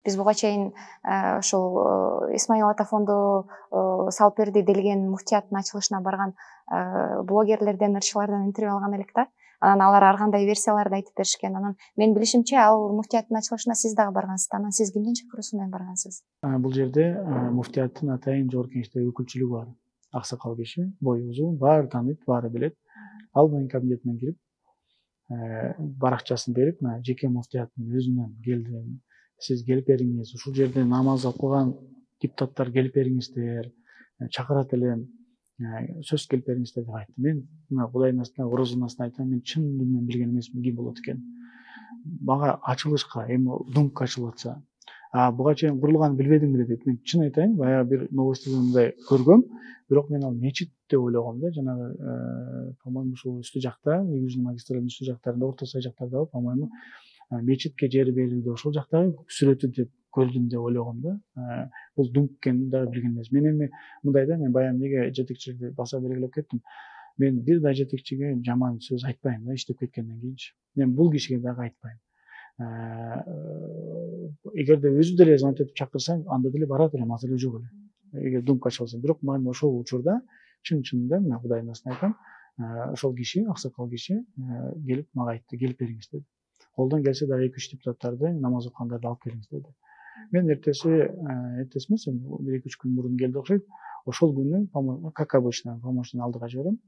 Биз буга чейин ушул Исмаил Ата фонду салып берди делген муфтияттын ачылышына барган блогерлерден, ырчылардан интервью алган элек да. Анан алар ар кандай версияларды айтып беришкен. Анан мен билишимче ал муфтияттын ачылышына сиз дагы баргансыз. Анан сиз кимдин чакыруусу менен баргансыз? Бул жерде муфтияттын атайын жогорку кеңештеги өкүлчүлүгү бар. Аксакал киши, бою узун, баары тааныйт, баары билет. Ал менин кабинетиме кирип, баракчасын берип, жеке муфтияттын өзүнөн келди. Сиз келип бериңиз, ушул жерде намаз окуган депутаттар келип бериңиздер, чакырат элем, сөз келип бериңиздер деп айтты. Мен Кудайдын астына, орозунун астына айтам, мен чын дилимден билген эмесмин ким болот экен. Мага ачылышка, эми думка ачылып атса, буга чейин курулганын билбедимби дейт. Мен чын айтайын, баягы бир новостьтен мындай көргөм, бирок мен ал мечит деп ойлогом да, жанагы, по-моему, ушул үстү жакта, Южный магистралдын үстү жактарында, Орто Сай жактарда, по-моему, мечитке жер берилди, ошол жактагы сүрөтү деп көрдүм деп ойлогом да. Бул думк экенин дагы билген эмес. Мен эми мындай да, мен баягы эмнеге жетекчилерди баса белгилеп кеттим. Мен бир да жетекчиге жаман сөз айтпайм да, иштеп кеткенден кийинчи. Мен бул кишиге дагы айтпайм. Эгерде өзү деле звонок этип чакырса, анда деле барат элем, азыр эле жок эле. Эгер думка ачылса, бирок мен ошол учурда чын-чынында мен Кудайдын астына айтам, ошол киши, аксакал киши келип мага айтты, келип бериңиз деди. Колдон келсе дагы 2-3 депутаттарды, намаз окугандарды алып келиңиз деди. Мен эртеси эмес, бир 2-3 күн мурун келди окшойт. Ошол күнү, как обычно, помощник алдыга жиберем.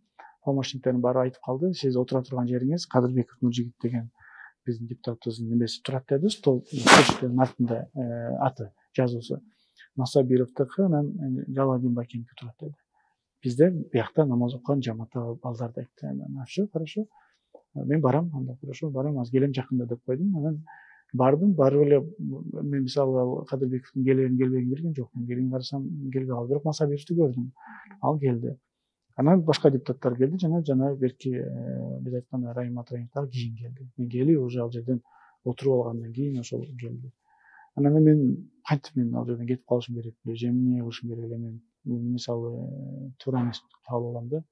Помощниктердин баары айтып калды, сиз отура турган жериңиз Кадырбеков Нуржигит деген биздин депутатыбыздын немеси турат деди, стол көчтүн артында аты, жазуусу. Насабировдуку, анан Жалалдин Бакенов турат деди. Бизде биякта намаз окуган жамаатта балдар айтты. Все, хорошо. Мен барам, анда хорошо, барам, азыр келем жакында деп койдум. Анан бардым, барып эле мен мисалы Кадырбековдун келерин келбегин билген жокмун. Келин карасам келбей калды, бирок Насабировду көрдүм. Ал келди. Анан башка депутаттар келди, жана берки биз айткан Райым Атаев дагы кийин келди. Мен келип уже ал жерден отуруп алгандан кийин ошол келди. Анан мен кантип мен ал жерден кетип калышым керек беле, же эмне кылышым керек эле мен мисалы туура эмес кабыл алам да.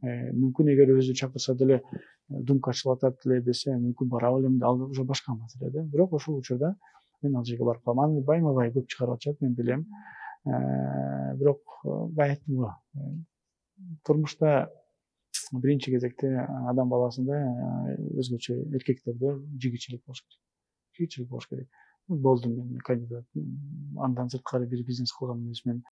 Мүмкүн эгер өзү чакырса деле думка ачылып атат эле десе, мүмкүн барабы элем, ал уже башка маселе да. Бирок ошол учурда мен ал жерге барып калам. Аны байма-бай көп чыгарып атышат, мен билем. Бирок бая айттым го. Турмушта биринчи кезекте адам баласында өзгөчө эркектерде жигичилик болуш керек. Жигичилик болуш керек. Болдум мен кандидат. Андан сырткары бир бизнес кылган эмесмин.